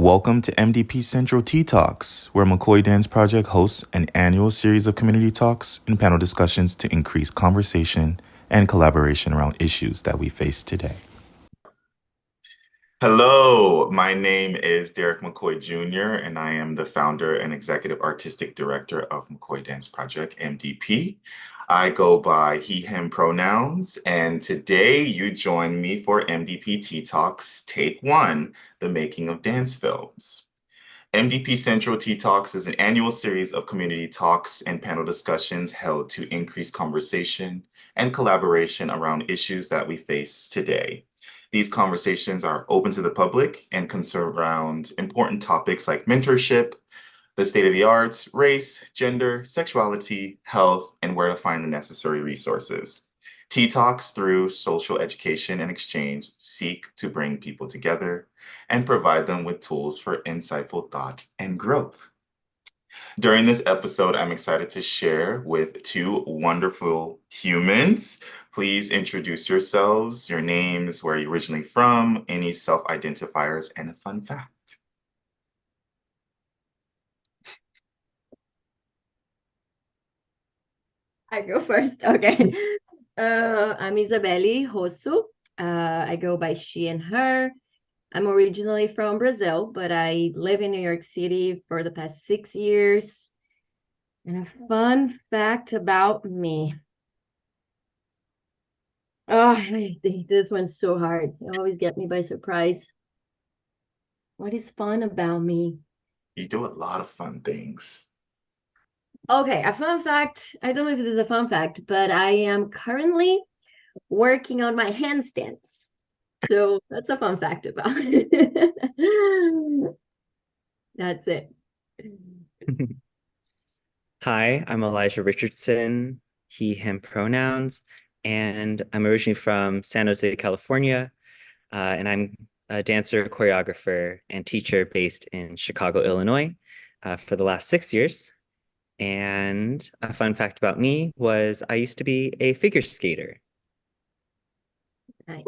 Welcome to MDP Central Tea Talks, where McKoy Dance Project hosts an annual series of community talks and panel discussions to increase conversation and collaboration around issues that we face today. Hello, my name is Derick McKoy Jr., and I am the founder and executive artistic director of McKoy Dance Project, MDP. I go by he, him pronouns, and today you join me for MDP Tea Talks Take One, the making of dance films. MDP Central Tea Talks is an annual series of community talks and panel discussions held to increase conversation and collaboration around issues that we face today. These conversations are open to the public and concern around important topics like mentorship, the state of the arts, race, gender, sexuality, health, and where to find the necessary resources. Tea Talks, through social education and exchange, seek to bring people together and provide them with tools for insightful thought and growth. During this episode, I'm excited to share with two wonderful humans. Please introduce yourselves, your names, where you're originally from, any self-identifiers, and a fun fact. I go first. Okay. I'm Isabele Rosso. I go by she and her. I'm originally from Brazil, but I live in New York City for the past 6 years. And a fun fact about me. Oh, I think this one's so hard. You always get me by surprise. What is fun about me? You do a lot of fun things. Okay, a fun fact. I don't know if this is a fun fact, but I am currently working on my handstands. So that's a fun fact about it. That's it. Hi, I'm Elijah Richardson, he, him pronouns, and I'm originally from San Jose, California, and I'm a dancer, choreographer, and teacher based in Chicago, Illinois, for the last 6 years. And a fun fact about me was I used to be a figure skater. Nice.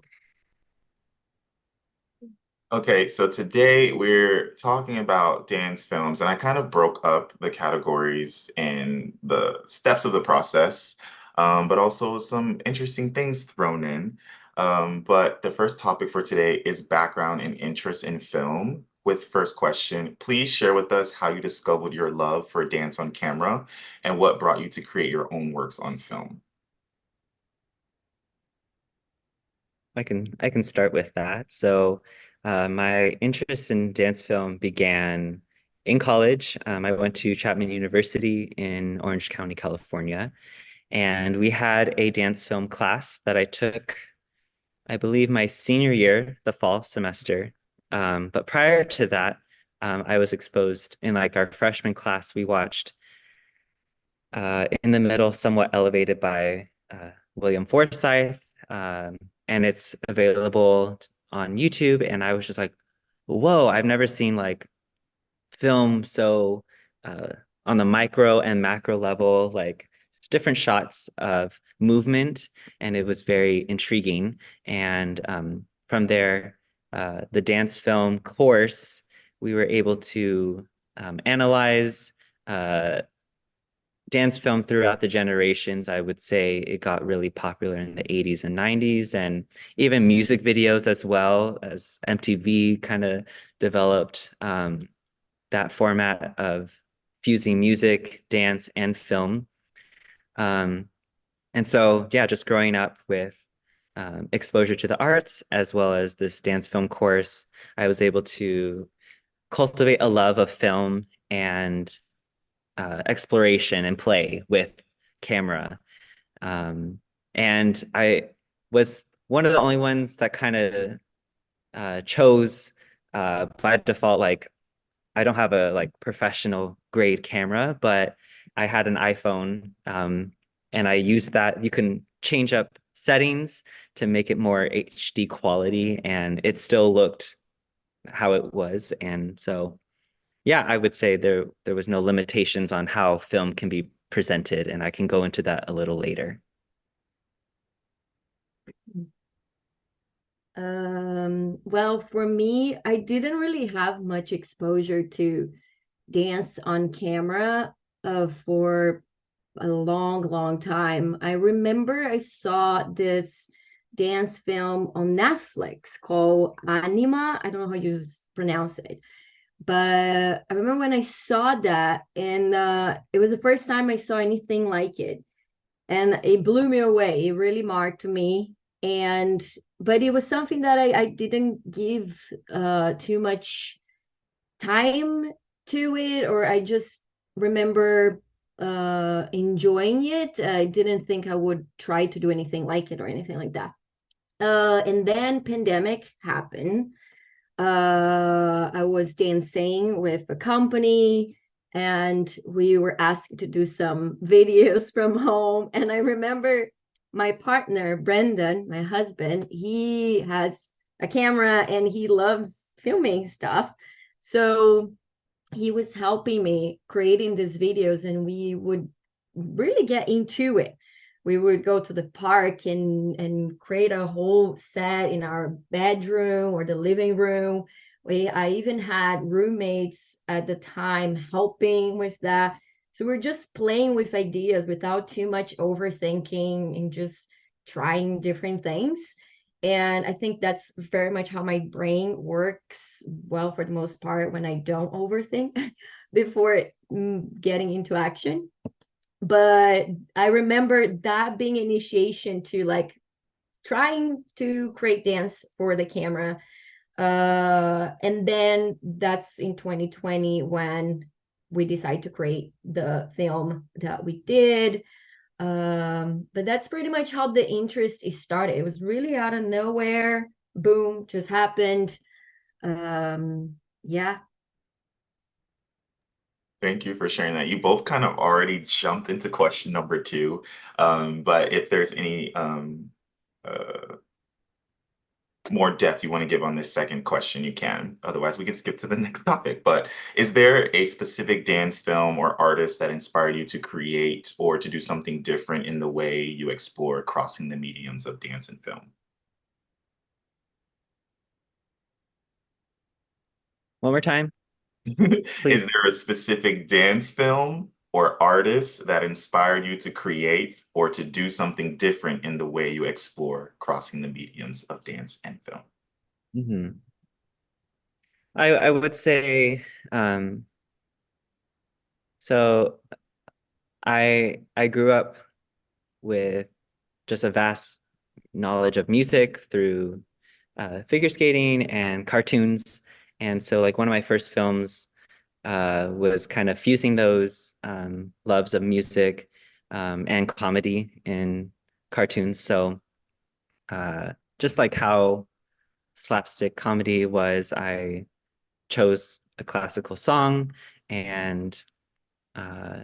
Okay, so today we're talking about dance films, and I kind of broke up the categories and the steps of the process, but also some interesting things thrown in. But the first topic for today is background and interest in film. With first question, please share with us how you discovered your love for dance on camera and what brought you to create your own works on film. I can start with that. So, my interest in dance film began in college. I went to Chapman University in Orange County, California, and we had a dance film class that I took, I believe, my senior year, the fall semester. But prior to that, I was exposed in like our freshman class. We watched In the Middle, Somewhat Elevated by William Forsythe. And it's available on YouTube. And I was just like, whoa, I've never seen like film so uh, on the micro and macro level, like different shots of movement. And it was very intriguing. And from there, the dance film course, we were able to analyze dance film throughout the generations. I would say it got really popular in the 80s and 90s, and even music videos as well, as MTV kind of developed that format of fusing music, dance, and film. Um, and so, yeah, just growing up with exposure to the arts as well as this dance film course, I was able to cultivate a love of film and exploration and play with camera. And I was one of the only ones that kind of chose by default, like I don't have a like professional grade camera, but I had an iPhone, and I used that. You can change up settings to make it more HD quality, and it still looked how it was. And so yeah, I would say there was no limitations on how film can be presented, and I can go into that a little later. Well, for me, I didn't really have much exposure to dance on camera for a long, long time. I remember I saw this dance film on Netflix called Anima. I don't know how you pronounce it, but I remember when I saw that, and it was the first time I saw anything like it, and it blew me away. It really marked me, and but it was something that I didn't give too much time to it, or I just remember enjoying it. I didn't think I would try to do anything like it or anything like that. And then pandemic happened. I was dancing with a company, and we were asked to do some videos from home. And I remember my partner, Brendan, my husband, he has a camera and he loves filming stuff. So he was helping me creating these videos, and we would really get into it. We would go to the park and create a whole set in our bedroom or the living room. I even had roommates at the time helping with that. So we're just playing with ideas without too much overthinking and just trying different things. And I think that's very much how my brain works well for the most part, when I don't overthink before getting into action. But I remember that being initiation to like trying to create dance for the camera. And then that's in 2020 when we decided to create the film that we did. But that's pretty much how the interest is started. It was really out of nowhere. Boom, just happened. Yeah. Thank you for sharing that. You both kind of already jumped into question number two. But if there's any uh, more depth you want to give on this second question, you can. Otherwise, we can skip to the next topic. But is there a specific dance film or artist that inspired you to create or to do something different in the way you explore crossing the mediums of dance and film? One more time, Is please. there a specific dance film or artist that inspired you to create or to do something different in the way you explore crossing the mediums of dance and film? Mhm. I would say so I grew up with just a vast knowledge of music through figure skating and cartoons. And so like one of my first films was kind of fusing those loves of music and comedy in cartoons. So just like how slapstick comedy was, I chose a classical song and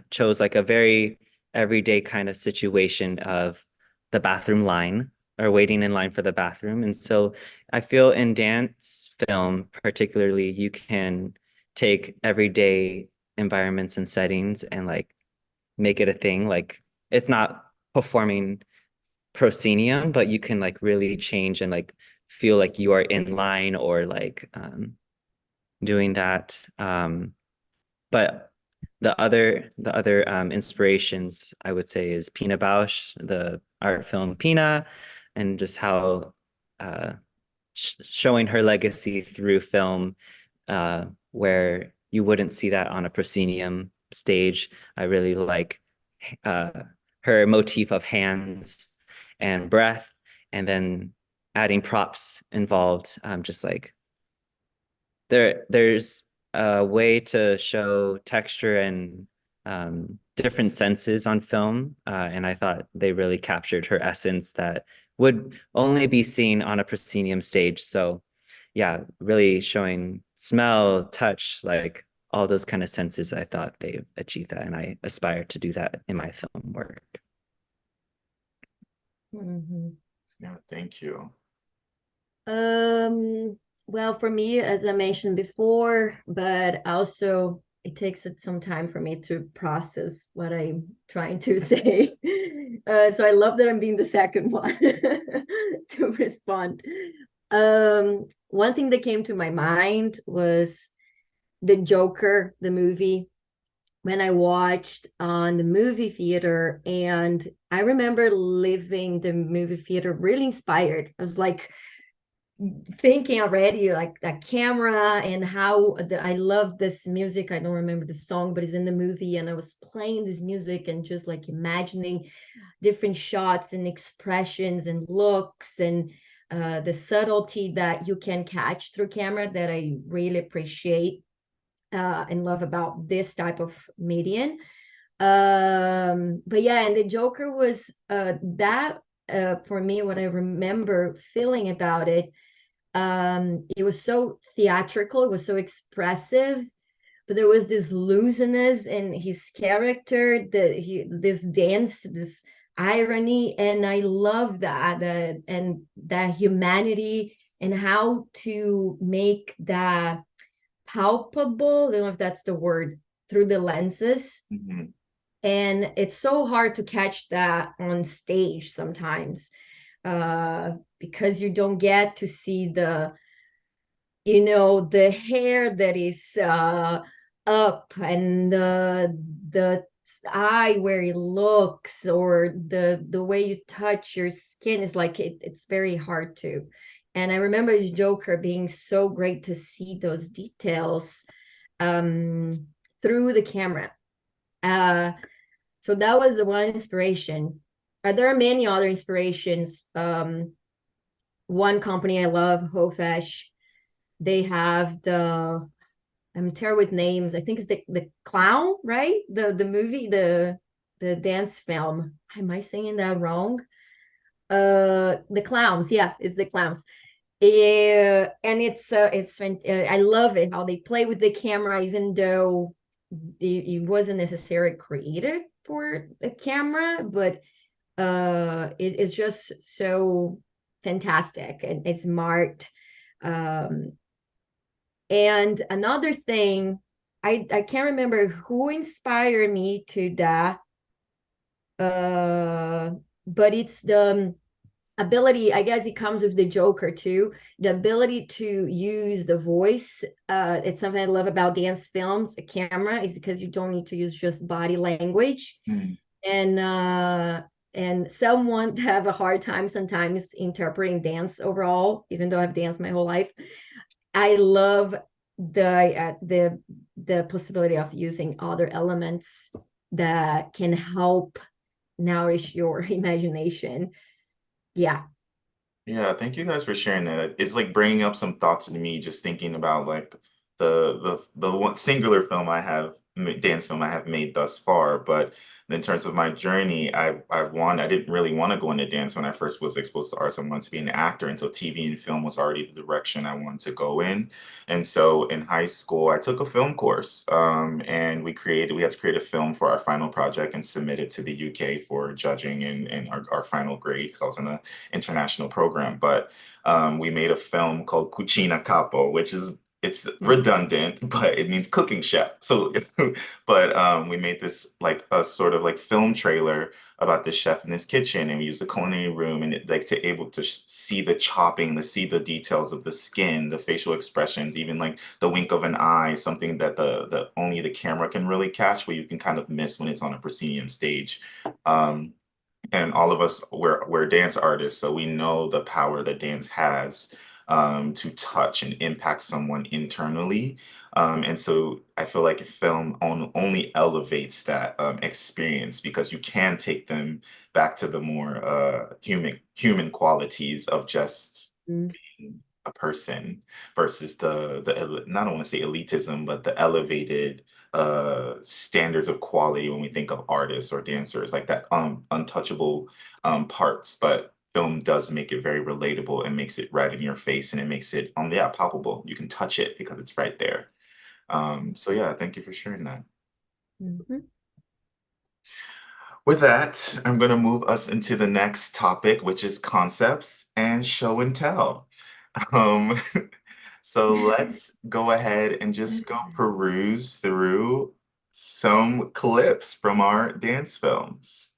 chose like a very everyday kind of situation of the bathroom line or waiting in line for the bathroom. And so I feel in dance film, particularly, you can take everyday environments and settings and like make it a thing. Like it's not performing proscenium, but you can like really change and like feel like you are in line or like doing that. But the other inspirations I would say is Pina Bausch, the art film Pina, and just how showing her legacy through film, where you wouldn't see that on a proscenium stage. I really like uh, her motif of hands and breath, and then adding props involved. Just like there's a way to show texture and different senses on film, and I thought they really captured her essence that would only be seen on a proscenium stage. So yeah, really showing smell, touch, like all those kind of senses. I thought they achieved that, and I aspire to do that in my film work. Mhm. Yeah, thank you. Well, for me, as I mentioned before, but also it takes it some time for me to process what I'm trying to say. So I love that I'm being the second one to respond. One thing that came to my mind was the Joker, the movie, when I watched on the movie theater. And I remember leaving the movie theater really inspired. I was like thinking already, like that camera and how I love this music. I don't remember the song, but it's in the movie. And I was playing this music and just like imagining different shots and expressions and looks and the subtlety that you can catch through camera that I really appreciate and love about this type of medium. But yeah, and the Joker was that for me, what I remember feeling about it. It was so theatrical, it was so expressive, but there was this looseness in his character, this dance, this irony, and I love that and that humanity and how to make that palpable. I don't know if that's the word, through the lenses. Mhm. And it's so hard to catch that on stage sometimes because you don't get to see the hair that is up and the eye where it looks, or the way you touch your skin is like it's very hard to. And I remember Joker being so great to see those details um through the camera. So that was the one inspiration. There are many other inspirations. One company I love, Hofesh, they have I'm terrible with names. I think it's the clown, right? The movie, the dance film. Am I saying that wrong? The clowns, yeah, it's the clowns. And I love it how they play with the camera, even though it wasn't necessarily created for the camera, but it's just so fantastic and it's smart. Um, and another thing, I can't remember who inspired me to that, uh, but it's the ability, I guess it comes with the Joker too, the ability to use the voice. It's something I love about dance films, a camera, is because you don't need to use just body language. Mm. And someone have a hard time sometimes interpreting dance overall, even though I've danced my whole life. I love the possibility of using other elements that can help nourish your imagination. Yeah. Yeah, thank you guys for sharing that. It's like bringing up some thoughts to me, just thinking about like the one singular film I have, dance film I have made thus far. But in terms of my journey, I didn't really want to go into dance when I first was exposed to arts. I wanted to be an actor, and so TV and film was already the direction I wanted to go in. And so in high school, I took a film course, and we had to create a film for our final project and submit it to the UK for judging and our final grade, because I was in a international program. But we made a film called Cucina Capo, which is it's redundant, but it means cooking chef. So, but we made this like a sort of like film trailer about this chef in his kitchen, and we used the culinary room and like to able to see the chopping, to see the details of the skin, the facial expressions, even like the wink of an eye, something that the only the camera can really catch, where you can kind of miss when it's on a proscenium stage. Um, and all of us we're dance artists, so we know the power that dance has to touch and impact someone internally. And so I feel like film only elevates that experience, because you can take them back to the more human qualities of just Mm. being a person, versus not I want to say elitism, but the elevated standards of quality when we think of artists or dancers, like that untouchable parts. But film does make it very relatable and makes it right in your face, and it makes it yeah, palpable. You can touch it because it's right there. So yeah, thank you for sharing that. Mhm. With that, I'm going to move us into the next topic, which is concepts and show and tell. Um, so let's go ahead and just go peruse through some clips from our dance films.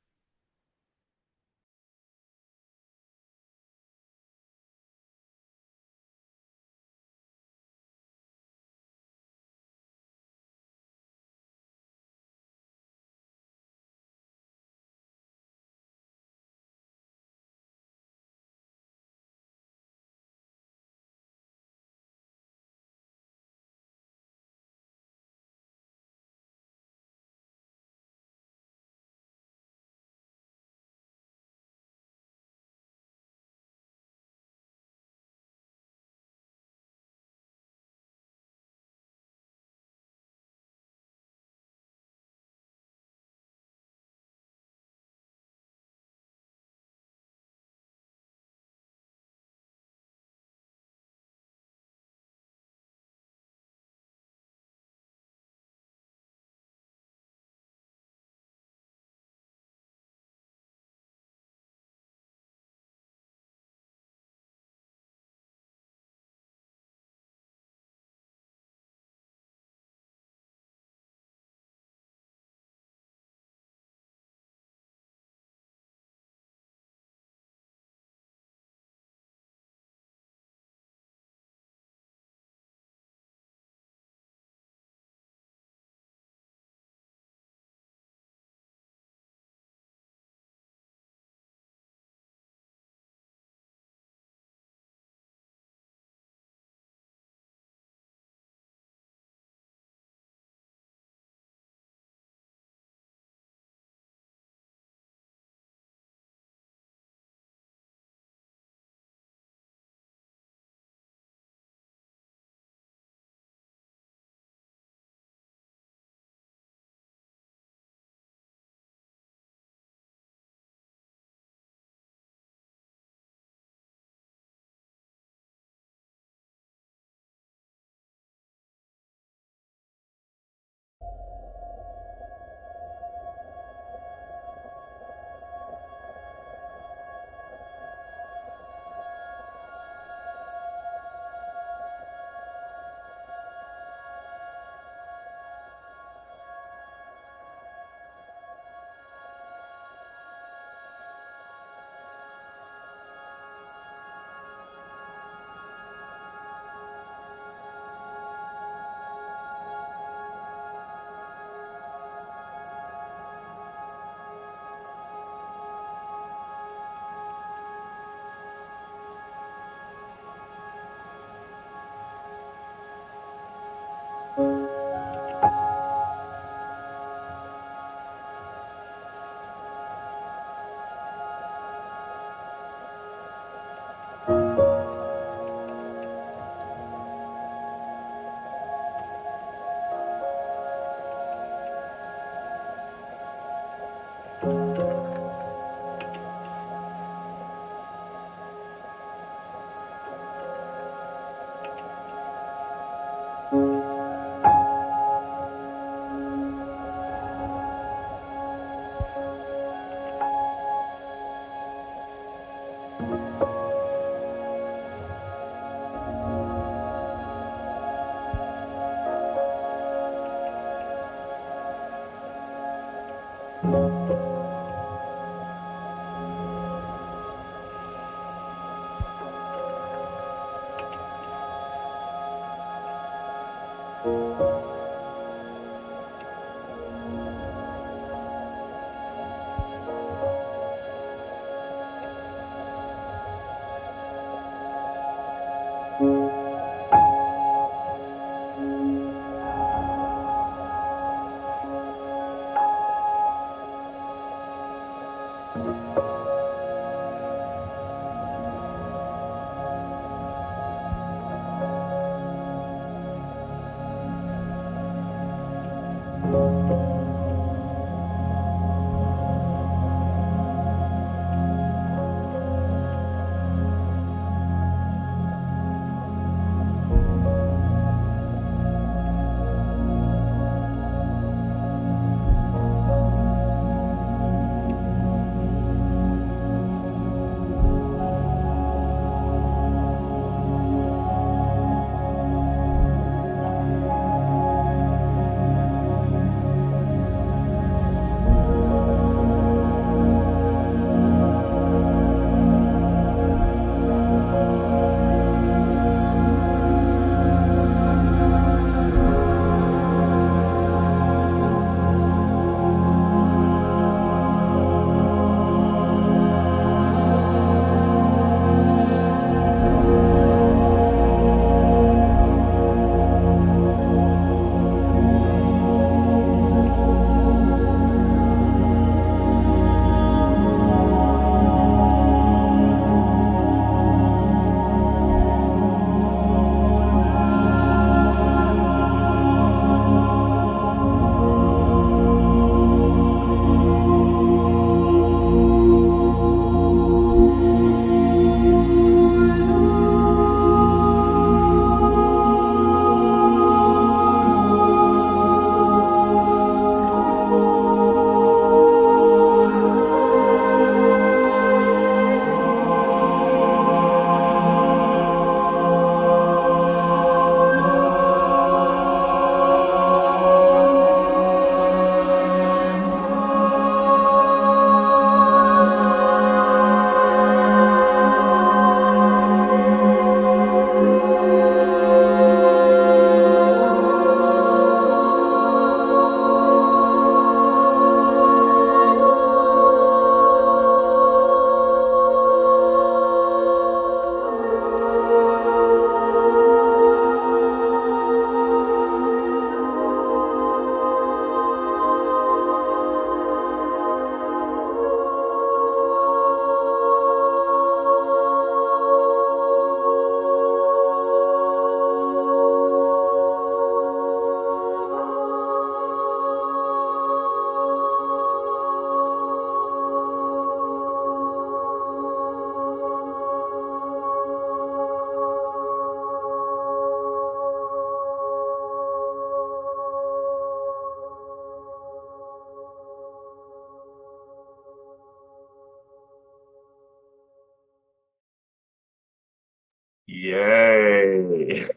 Yay.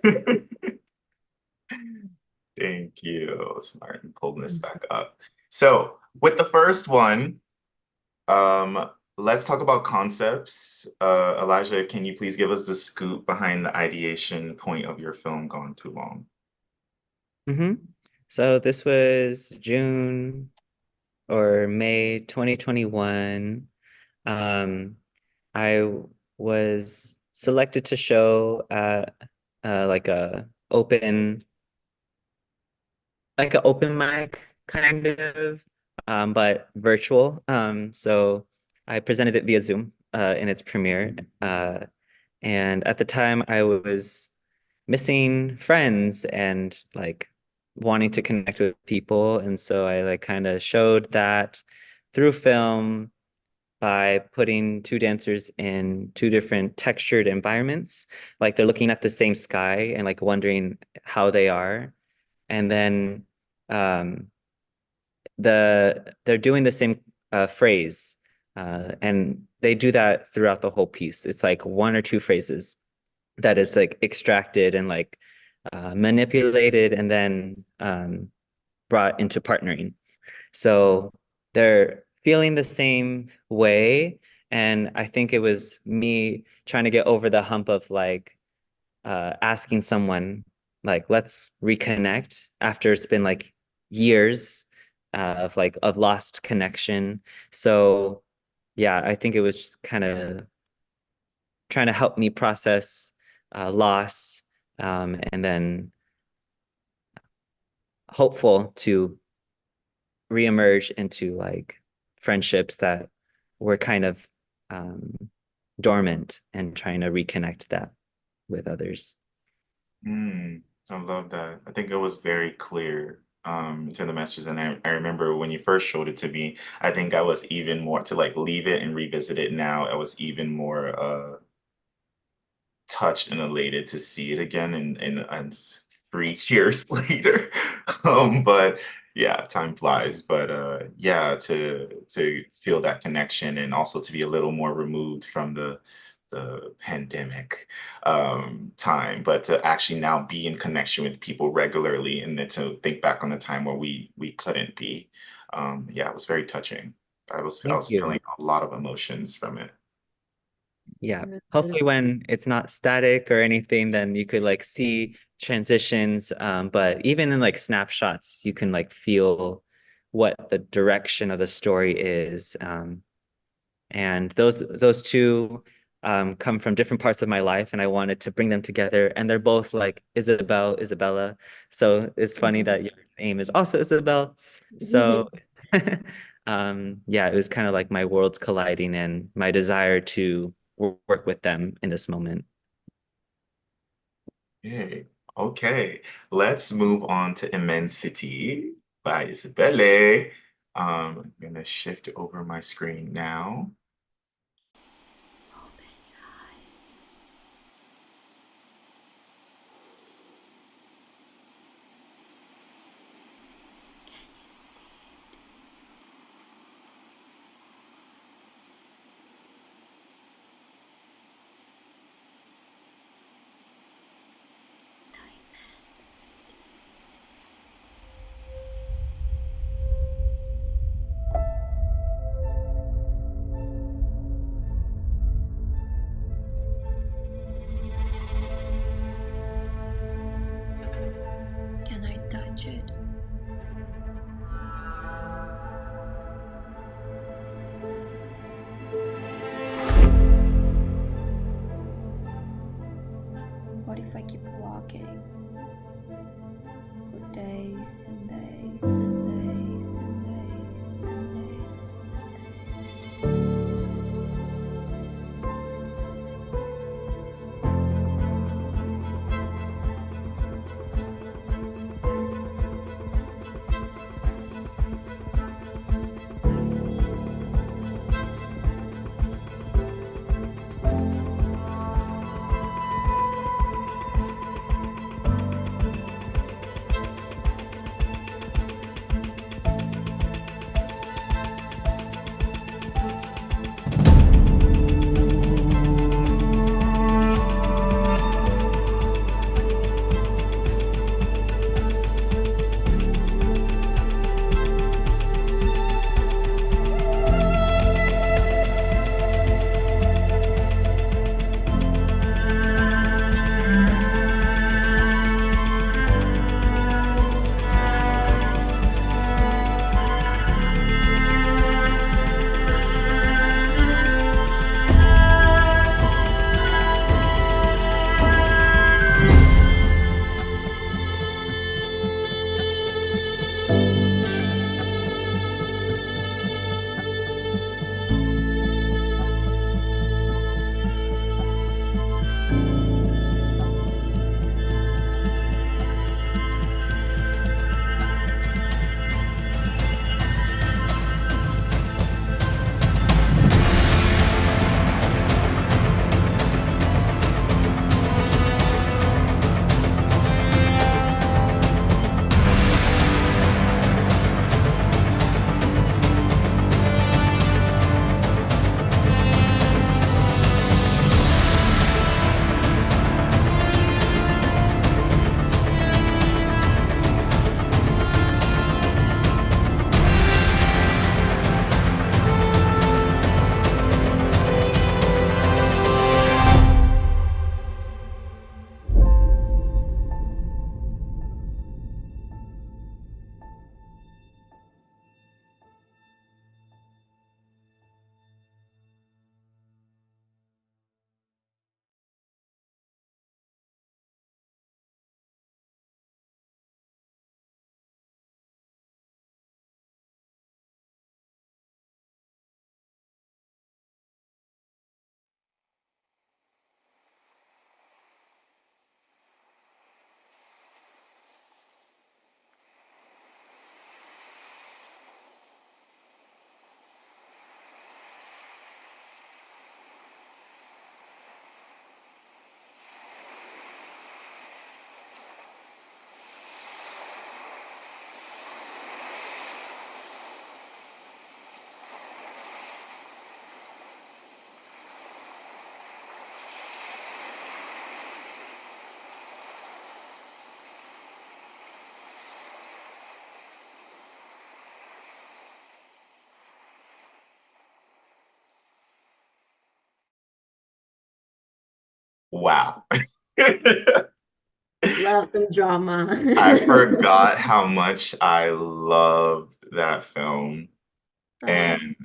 Thank you. Smart and pulling this back up. So with the first one, let's talk about concepts. Elijah, can you please give us the scoop behind the ideation point of your film Gone Too Long? So this was June or May 2021. I was selected to show at like a open mic kind of, but virtual. So I presented it via Zoom in its premiere. And at the time I was missing friends and like wanting to connect with people. And so I like kind of showed that through film by putting two dancers in two different textured environments. Like they're looking at the same sky and like wondering how they are. And then um, they're doing the same phrase. And they do that throughout the whole piece. It's like one or two phrases that is like extracted and like manipulated and then brought into partnering. So they're feeling the same way. And I think it was me trying to get over the hump of like asking someone, like, let's reconnect after it's been like years of like of lost connection. So yeah, I think it was just kind of trying to help me process loss, and then hopeful to reemerge into like friendships that were kind of um, dormant and trying to reconnect that with others. I love that. I think it was very clear to the messages. And I remember when you first showed it to me, I think I was even more to like leave it and revisit it now. I was even more touched and elated to see it again and 3 years later. But yeah, time flies. But yeah, to feel that connection and also to be a little more removed from the pandemic time, but to actually now be in connection with people regularly and then to think back on the time where we couldn't be. Yeah, it was very touching. I Thank was feeling you. a lot of emotions from it. Yeah. That's Hopefully beautiful. when it's not static or anything, then you could like see transitions. But even in like snapshots, you can like feel what the direction of the story is. And those two come from different parts of my life, and I wanted to bring them together. And they're both like Isabella. So it's funny that your name is also Isabel. So yeah, it was kind of like my worlds colliding and my desire to work with them in this moment. Yay. Okay, let's move on to Immensity by Isabele. I'm gonna shift over my screen now. Open your eyes. Can you see it? The immensity. Can I touch it? What if I keep walking for days and days and days and days and days and days? Wow. Love some drama. I forgot how much I loved that film. Oh, And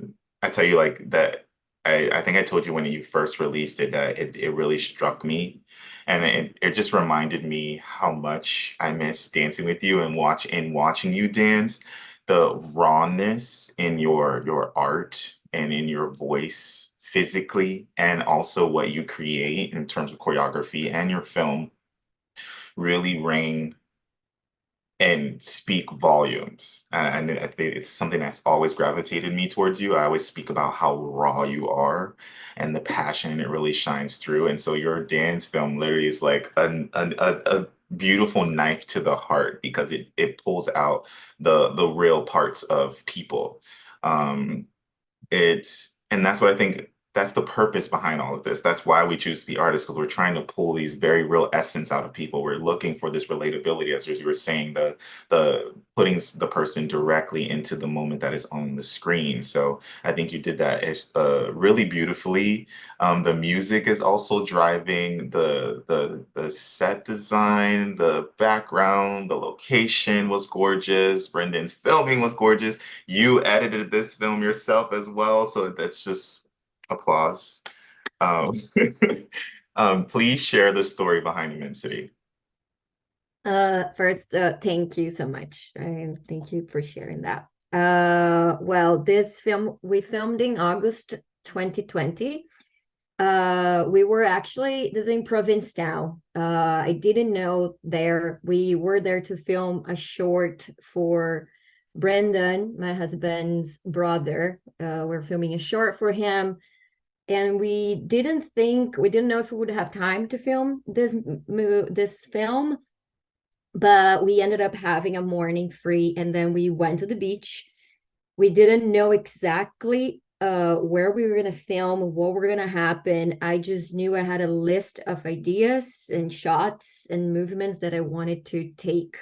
I tell you, like that, I think I told you when you first released it that it really struck me. And it just reminded me how much I miss dancing with you and watching you dance, the rawness in your art and in your voice physically, and also what you create in terms of choreography and your film really rang and speak volumes. And I think it's something that's always gravitated me towards you. I always speak about how raw you are and the passion it really shines through. And so your dance film literally is like a beautiful knife to the heart because it pulls out the real parts of people. Um, and that's what I think that's the purpose behind all of this. That's why we choose to be artists, because we're trying to pull these very real essence out of people. We're looking for this relatability, as you were saying, the putting the person directly into the moment that is on the screen. So I think you did that really beautifully. The music is also driving the set design, the background, the location was gorgeous. Brendan's filming was gorgeous. You edited this film yourself as well, so that's just applause. Um, please share the story behind Immensity. First, thank you so much. Thank you for sharing that. Well, this film we filmed in August 2020. We were actually this is in Provincetown. I didn't know there. We were there to film a short for Brendan, my husband's brother. We're filming a short for him, and we didn't know if we would have time to film this film, but we ended up having a morning free, and then we went to the beach. We didn't know exactly where we were going to film, what were going to happen. I just knew I had a list of ideas and shots and movements that I wanted to take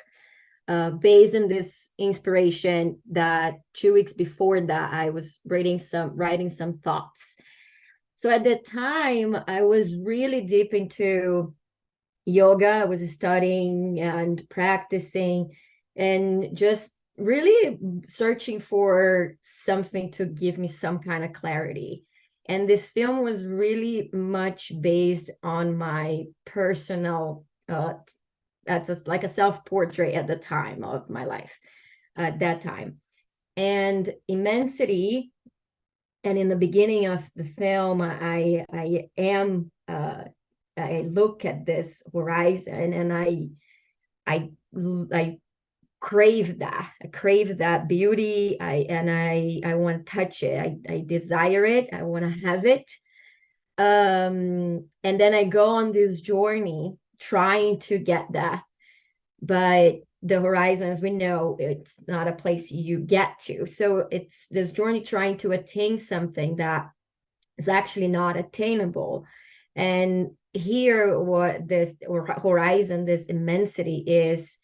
based on this inspiration that 2 weeks before that I was writing some thoughts. So at that time, I was really deep into yoga. I was studying and practicing and just really searching for something to give me some kind of clarity. And this film was really much based on my personal, like a self-portrait at the time of my life, at that time. And Immensity, and in the beginning of the film, I look at this horizon and I crave that. I crave that beauty. I want to touch it. I desire it. I want to have it. And then I go on this journey trying to get that. But the horizon, as we know, it's not a place you get to. So it's this journey trying to attain something that is actually not attainable. And here, what this horizon, this immensity is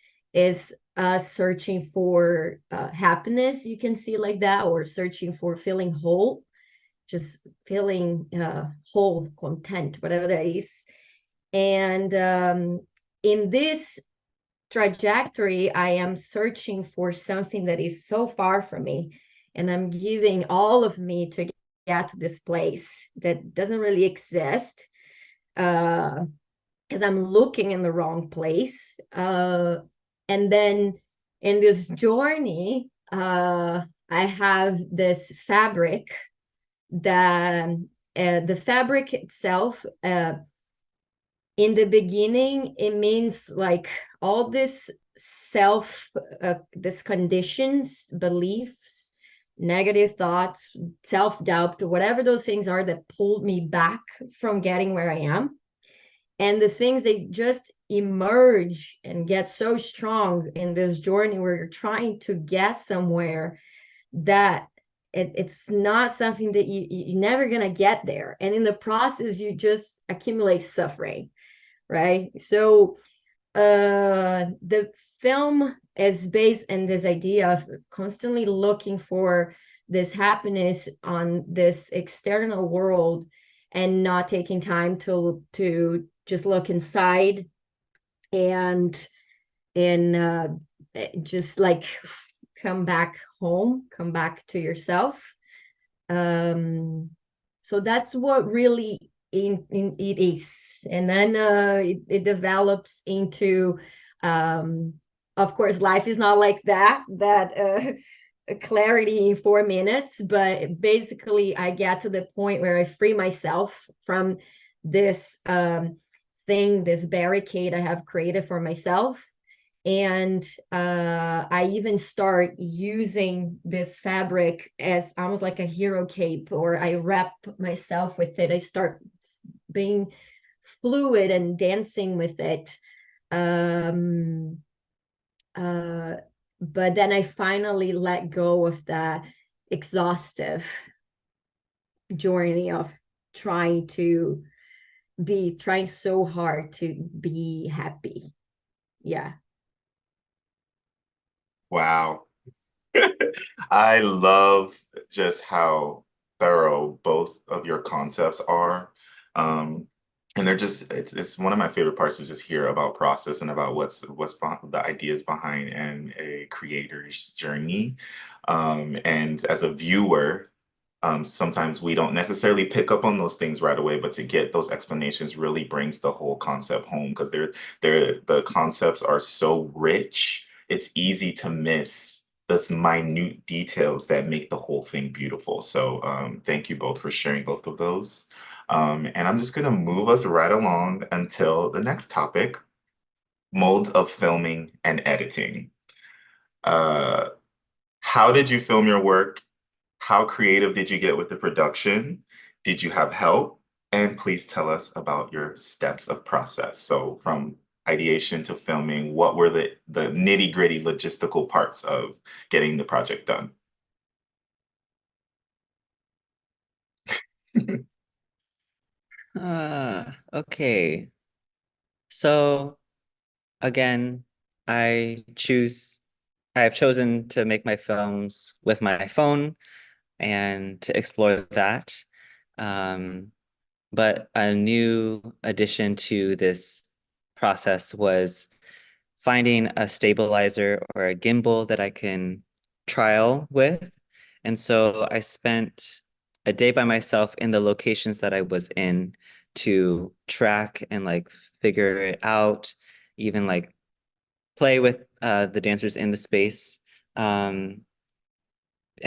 searching for happiness, you can see like that, or searching for feeling whole, just feeling whole, content, whatever that is. And in this trajectory, I am searching for something that is so far from me, and I'm giving all of me to get to this place that doesn't really exist, because I'm looking in the wrong place. And then in this journey, I have this fabric that the fabric itself, in the beginning, it means like all this this conditions, beliefs, negative thoughts, self-doubt, whatever those things are that pulled me back from getting where I am. And the things, they just emerge and get so strong in this journey where you're trying to get somewhere that it's not something that you're never going to get there. And in the process, you just accumulate suffering, right? So the film is based on this idea of constantly looking for this happiness on this external world and not taking time to just look inside and just like come back home, come back to yourself. So that's what really it is. And then it develops into, of course, life is not like that clarity in 4 minutes, but basically I get to the point where I free myself from this thing, this barricade I have created for myself. And I even start using this fabric as almost like a hero cape, or I wrap myself with it. I start being fluid and dancing with it. But then I finally let go of the exhaustive journey of trying so hard to be happy. Yeah. Wow. I love just how thorough both of your concepts are. And they're just it's one of my favorite parts to just hear about process and about the ideas behind a creator's journey. And as a viewer, sometimes we don't necessarily pick up on those things right away, but to get those explanations really brings the whole concept home because the concepts are so rich. It's easy to miss those minute details that make the whole thing beautiful. So thank you both for sharing both of those. And I'm just going to move us right along until the next topic, modes of filming and editing. Uh, how did you film your work? How creative did you get with the production? Did you have help? And please tell us about your steps of process. So from ideation to filming, what were the nitty-gritty logistical parts of getting the project done? Okay. So again, I've chosen to make my films with my phone and to explore that. Um, but a new addition to this process was finding a stabilizer or a gimbal that I can trial with. And so I spent a day by myself in the locations that I was in to track and like figure it out, even like play with the dancers in the space, and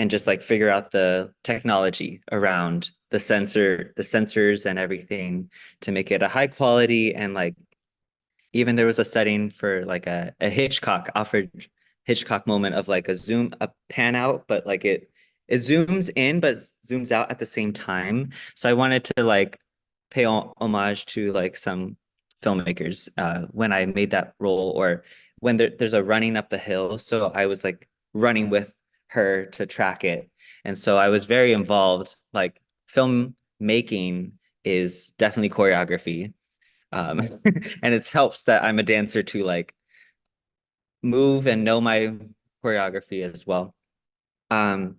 just like figure out the technology around the sensors and everything to make it a high quality. And like even there was a setting for like a Alfred Hitchcock moment of like a pan out, but like it zooms in but zooms out at the same time. So I wanted to like pay homage to like some filmmakers when I made that role, or when there's a running up the hill. So I was like running with her to track it. And so I was very involved. Like film making is definitely choreography. And it helps that I'm a dancer to like move and know my choreography as well. Um,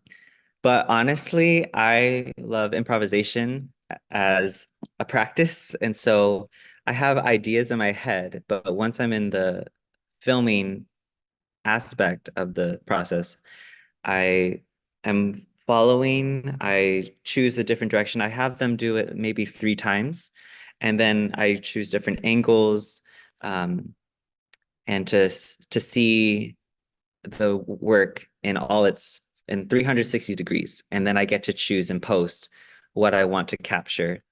but honestly, I love improvisation as a practice. And so I have ideas in my head, but once I'm in the filming aspect of the process, I am following, I choose a different direction. I have them do it maybe 3 times, and then I choose different angles, and to see the work in all its in 360 degrees. And then I get to choose in post what I want to capture.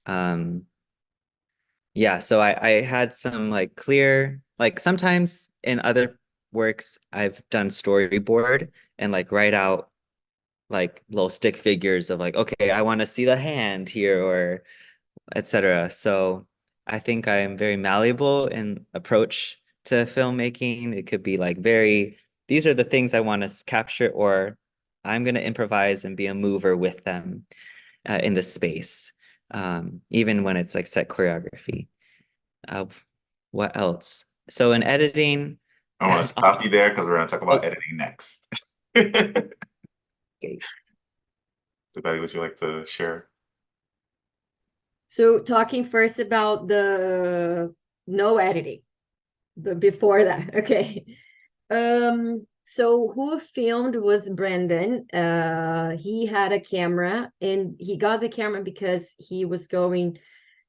Um, yeah, so I had some like clear, like sometimes in other works, I've done storyboard and like write out like little stick figures of like, okay, I want to see the hand here or etc. So I think I am very malleable in approach to filmmaking. It could be like these are the things I want to capture, or I'm going to improvise and be a mover with them in the space, even when it's like set choreography. Uh, what else? So in editing, I want to stop you there because we're going to talk about okay. editing next. Isabelle, would you like to share? So talking first about the no editing, the before that. Okay. So who filmed was Brandon. He had a camera, and he got the camera because he was going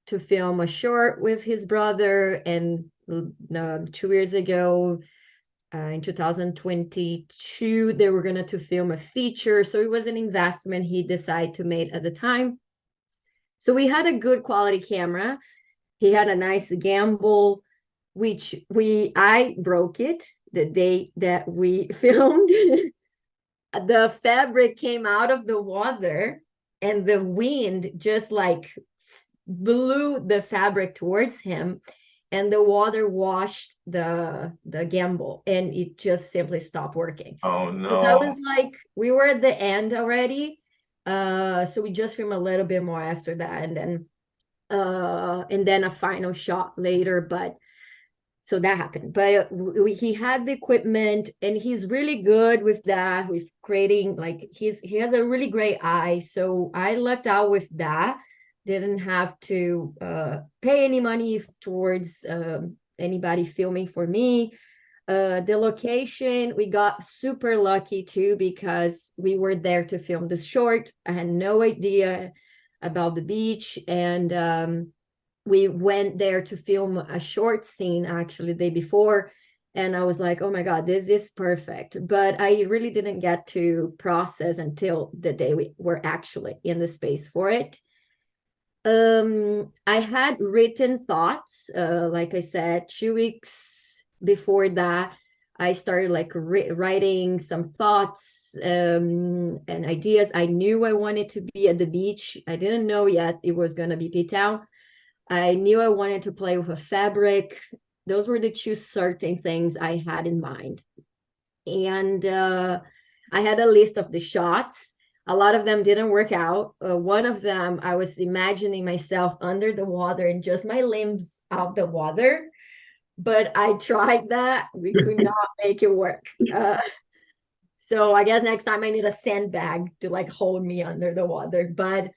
to film a short with his brother, and 2 years ago, in 2022, they were going to film a feature. So it was an investment he decided to make at the time. So we had a good quality camera. He had a nice gimbal, which I broke it the day that we filmed. The fabric came out of the water, and the wind just like blew the fabric towards him, and the water washed the gimbal, and it just simply stopped working. Oh So that was no. like, we were at the end already. So we just filmed a little bit more after that, and then a final shot later. But so that happened. But he had the equipment, and he's really good with that, with creating, like, he has a really great eye. So I lucked out with that. Didn't have to pay any money towards anybody filming for me. The location, we got super lucky too, because we were there to film the short. I had no idea about the beach, and we went there to film a short scene actually the day before, and I was like, oh my god, this is perfect. But I really didn't get to process until the day we were actually in the space for it. I had written thoughts, like I said, 2 weeks before that. I started like writing some thoughts and ideas. I knew I wanted to be at the beach. I didn't know yet it was going to be P-Town. I knew I wanted to play with a fabric. Those were the two certain things I had in mind. And I had a list of the shots. A lot of them didn't work out. One of them, I was imagining myself under the water and just my limbs out the water. But I tried that. We could not make it work. So I guess next time I need a sandbag to like hold me under the water. But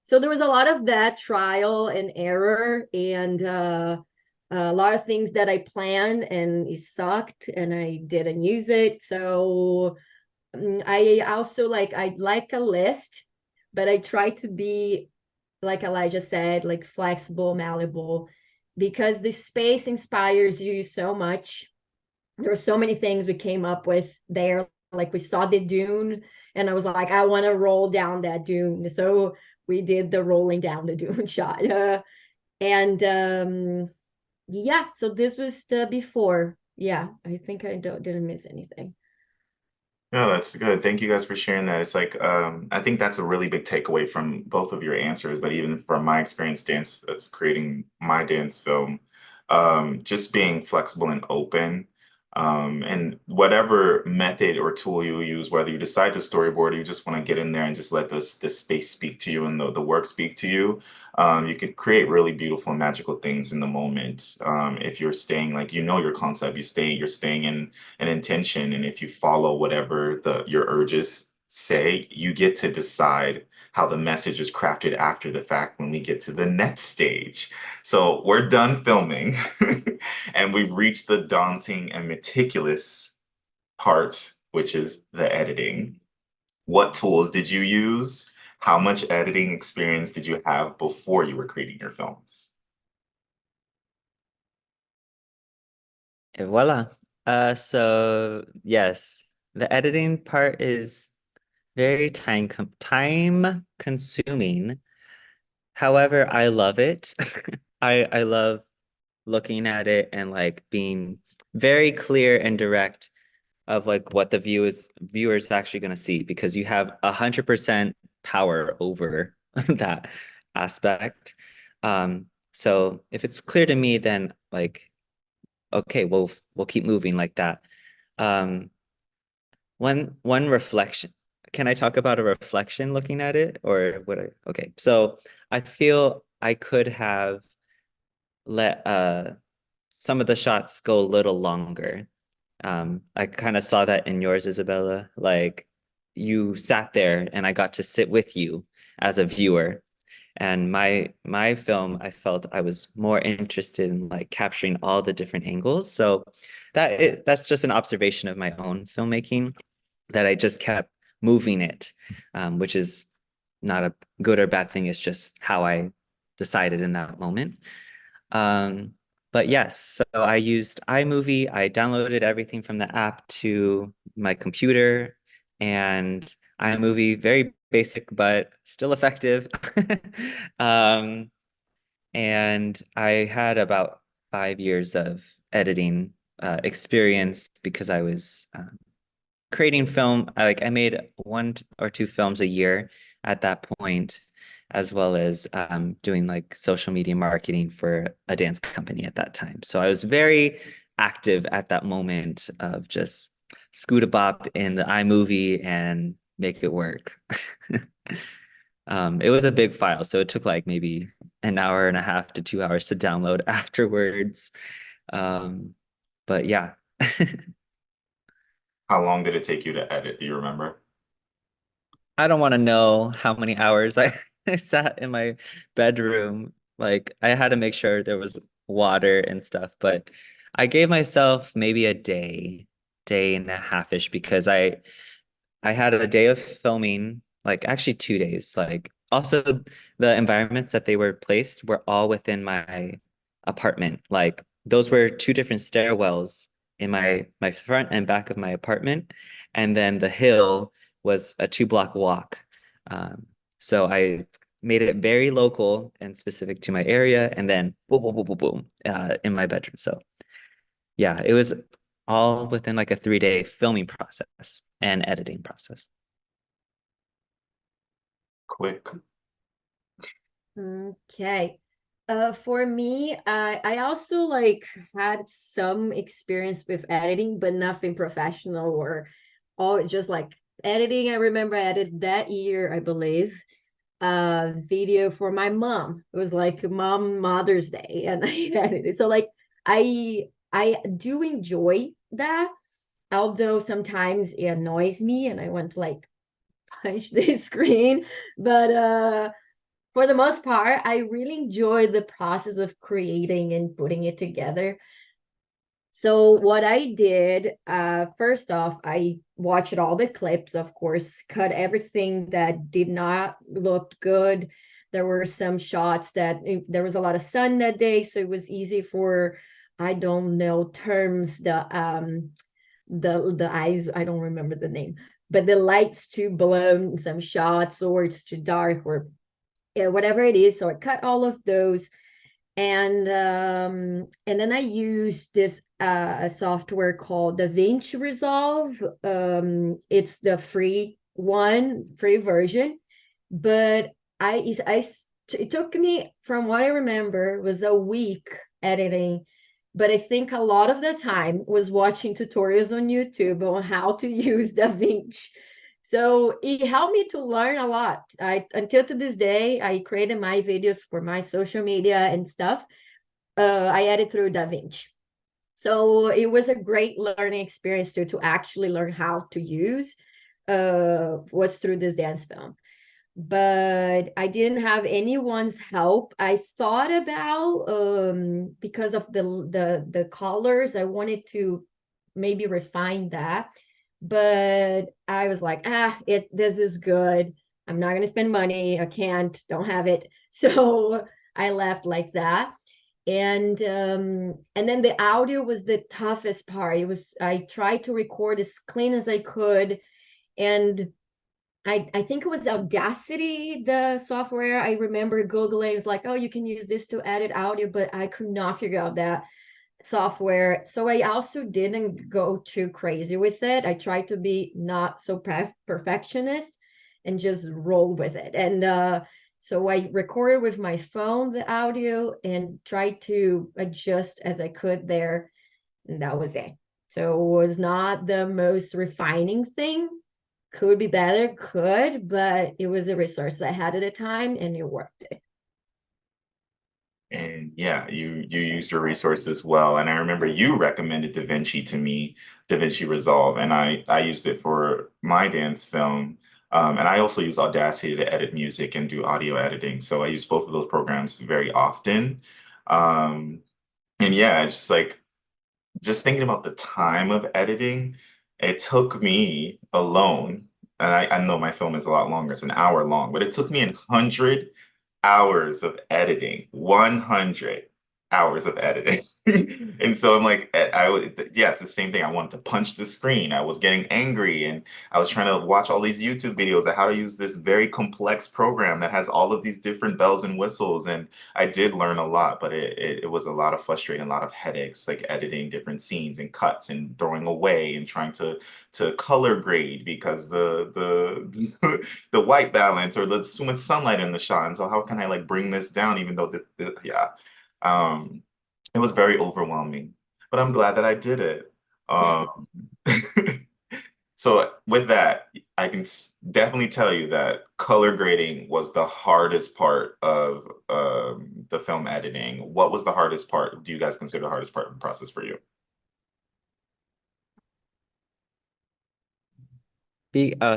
so there was a lot of that trial and error, and a lot of things that I planned and it sucked and I didn't use it. So I also I like a list, but I try to be, like Elijah said, like flexible, malleable, because the space inspires you so much. There are so many things we came up with there. Like we saw the dune, and I was like, I want to roll down that dune. So we did the rolling down the dune shot. And yeah, so this was the before. Yeah, I think I didn't miss anything. No, that's good. Thank you guys for sharing that. It's like I think that's a really big takeaway from both of your answers, but even from my experience that's creating my dance film, just being flexible and open. And whatever method or tool you use, whether you decide to storyboard or you just want to get in there and just let this space speak to you and the work speak to you, you could create really beautiful and magical things in the moment. If you're staying like your concept, you're staying in an intention, and if you follow whatever your urges say, you get to decide how the message is crafted after the fact when we get to the next stage. So we're done filming and we've reached the daunting and meticulous part, which is the editing. What tools did you use? How much editing experience did you have before you were creating your films? Et voila. So yes, the editing part is very time consuming. However, I love it. I love looking at it and like being very clear and direct of like what the viewers actually going to see, because you have 100% power over that aspect. So if it's clear to me, then like, okay, we'll keep moving like that. Um, one reflection. Can I talk about a reflection looking at it, or okay. So I feel I could have let some of the shots go a little longer. I kind of saw that in yours, Isabella. Like you sat there and I got to sit with you as a viewer. And my film, I felt I was more interested in like capturing all the different angles. So that's just an observation of my own filmmaking that I just kept moving it, which is not a good or bad thing. It's just how I decided in that moment. Um, but yes, so I used iMovie. I downloaded everything from the app to my computer, and iMovie, very basic but still effective. Um, and I had about 5 years of editing experience because I was creating film. I made one or two films a year at that point, as well as doing like social media marketing for a dance company at that time. So I was very active at that moment of just scoot a bop in the iMovie and make it work. It was a big file, so it took like maybe an hour and a half to 2 hours to download afterwards. Um, but yeah. How long did it take you to edit? Do you remember? I don't want to know how many hours I sat in my bedroom. Like I had to make sure there was water and stuff, but I gave myself maybe a day and a half-ish because I had a day of filming, like actually 2 days. Like also the environments that they were placed were all within my apartment. Like those were two different stairwells in my front and back of my apartment. And then the hill was a 2 block walk. So I made it very local and specific to my area, and then boom, boom, boom, boom, boom, in my bedroom. So yeah, it was all within like a 3 day filming process and editing process. Quick. Okay. For me, I also like had some experience with editing, but nothing professional or all just like editing. I remember I edited that year, I believe, a video for my mom. It was like Mother's Day, and I edited. So like I do enjoy that, although sometimes it annoys me and I want to like punch the screen. But for the most part, I really enjoy the process of creating and putting it together. So what I did, first off, I watched all the clips, of course, cut everything that did not look good. There were some shots that there was a lot of sun that day, so it was easy for, I don't know terms, the eyes, I don't remember the name, but the lights too blown in some shots, or it's too dark, or yeah, whatever it is. So I cut all of those, and then I use this a software called DaVinci Resolve. It's the free version, but it took me, from what I remember, was a week editing. But I think a lot of the time was watching tutorials on YouTube on how to use DaVinci. So it helped me to learn a lot. I until to this day, I created my videos for my social media and stuff. I edit through DaVinci. So it was a great learning experience to actually learn how to use was through this dance film. But I didn't have anyone's help. I thought about because of the colors, I wanted to maybe refine that, but I was like, this is good. I'm not gonna spend money. I can't, don't have it. So I left like that. And then the audio was the toughest part. It was, I tried to record as clean as I could, and I think it was Audacity, the software. I remember Googling, it's like, oh, you can use this to edit audio, but I could not figure out that software. So I also didn't go too crazy with it. I tried to be not so perfectionist and just roll with it. And so I recorded with my phone the audio and tried to adjust as I could there. And that was it. So it was not the most refining thing. Could be better, but it was a resource I had at the time and it worked. And yeah, you used your resources well. And I remember you recommended DaVinci to me, DaVinci Resolve, and I used it for my dance film. And I also use Audacity to edit music and do audio editing. So I use both of those programs very often. Um, and yeah, it's just like just thinking about the time of editing, it took me alone, and I know my film is a lot longer, it's an hour long, but it took me 100 hours of editing, 100 hours of editing. And so I'm like, I would, yeah, it's the same thing. I wanted to punch the screen. I was getting angry and I was trying to watch all these YouTube videos of how to use this very complex program that has all of these different bells and whistles. And I did learn a lot, but it was a lot of frustrating, a lot of headaches, like editing different scenes and cuts and throwing away and trying to color grade because the the white balance or there's too much sunlight in the shot. And so how can I like bring this down even though yeah. Um, it was very overwhelming, but I'm glad that I did it. Um, so with that, I can definitely tell you that color grading was the hardest part of the film editing. What was the hardest part? Do you guys consider the hardest part of the process for you?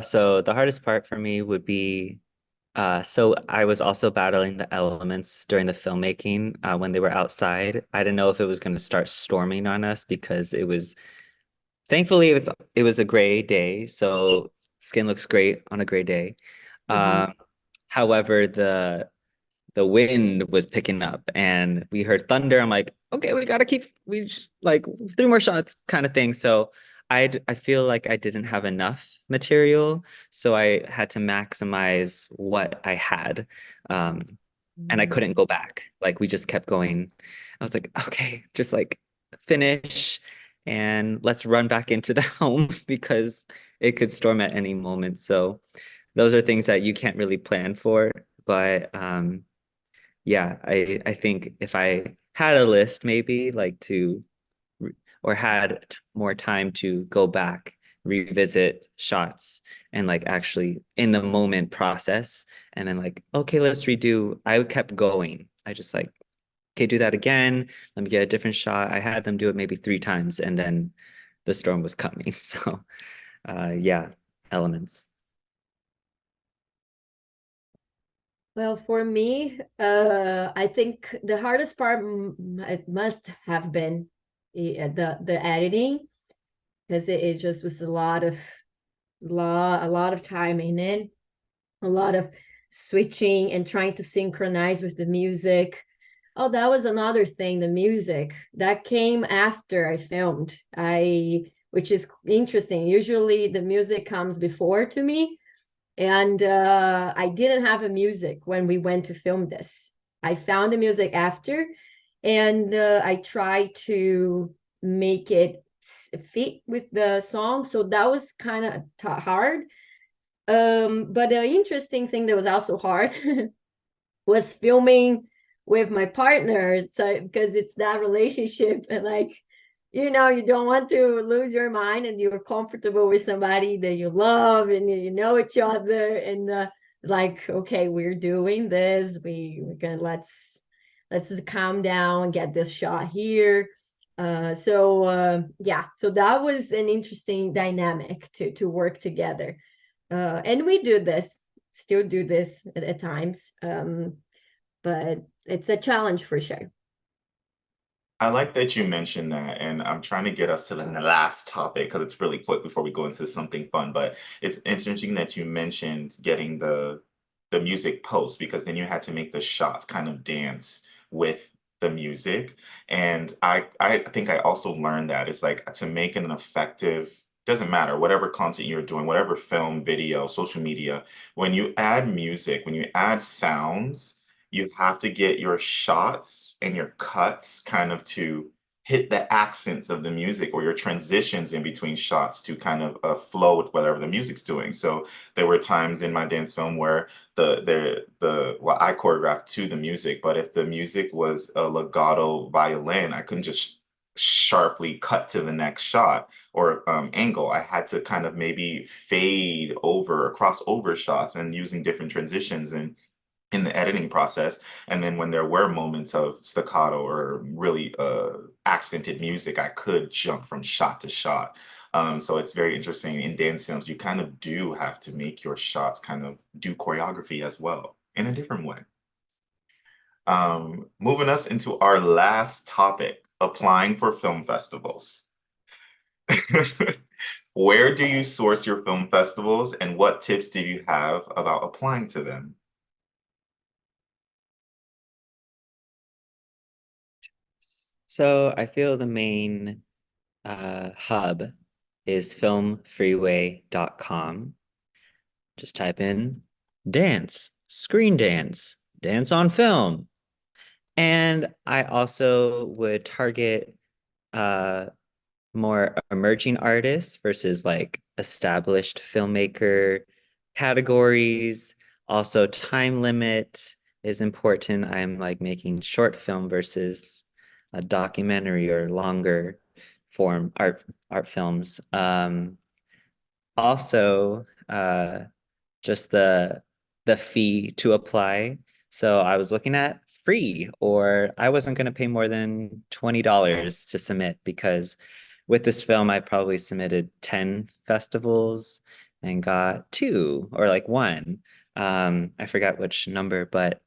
So the hardest part for me would be so I was also battling the elements during the filmmaking when they were outside. I didn't know if it was going to start storming on us because it was thankfully it was a gray day, so skin looks great on a gray day. Mhm. Um, However, the wind was picking up and we heard thunder. I'm like, okay, we gotta keep like 3 more shots kind of thing. So I feel like I didn't have enough material, so I had to maximize what I had. Um, and I Mm. couldn't go back. Like we just kept going. I was like, okay, just like finish and let's run back into the home because it could storm at any moment. So those are things that you can't really plan for. But yeah, I think if I had a list maybe like or had more time to go back, revisit shots and like actually in the moment process and then like, okay, let's redo. I kept going. I just like, okay, do that again. Let me get a different shot. I had them do it maybe 3 times and then the storm was coming. So yeah, elements. Well, for me, I think the hardest part it must have been the editing because it just was a lot of time in it, a lot of switching and trying to synchronize with the music. Oh, that was another thing, the music that came after I filmed. Which is interesting. Usually the music comes before to me, and I didn't have a music when we went to film this. I found the music after, and I tried to make it fit with the song. So that was kind of hard. But the interesting thing that was also hard was filming with my partner. So because it's that relationship, and like, you don't want to lose your mind, and you're comfortable with somebody that you love, and you know each other, and like, okay, we're doing this. We're gonna let's calm down and get this shot here. Yeah, so that was an interesting dynamic to work together. And we do this, still do this at times. But it's a challenge for sure. I like that you mentioned that, and I'm trying to get us to the last topic because it's really quick before we go into something fun. But it's interesting that you mentioned getting the music post because then you had to make the shots kind of dance with the music. And I think I also learned that it's like to make an effective, doesn't matter, whatever content you're doing, whatever film, video, social media, when you add music, when you add sounds you have to get your shots and your cuts kind of to hit the accents of the music or your transitions in between shots to kind of flow with whatever the music's doing. So there were times in my dance film where the well, I choreographed to the music, but if the music was a legato violin, I couldn't just sharply cut to the next shot or angle. I had to kind of maybe fade over or cross over shots and using different transitions and in the editing process. And then when there were moments of staccato or really accented music, I could jump from shot to shot. So it's very interesting. In dance films, you kind of do have to make your shots kind of do choreography as well in a different way. Moving us into our last topic, applying for film festivals. Where do you source your film festivals and what tips do you have about applying to them? So I feel the main hub is filmfreeway.com. Just type in dance, screen dance on film. And I also would target uh, more emerging artists versus like established filmmaker categories. Also, time limit is important. I'm like making short film versus a documentary or longer form art films. Also, just the fee to apply. So I was looking at free, or I wasn't going to pay more than $20 to submit because with this film, I probably submitted 10 festivals and got two or like one. I forgot which number, but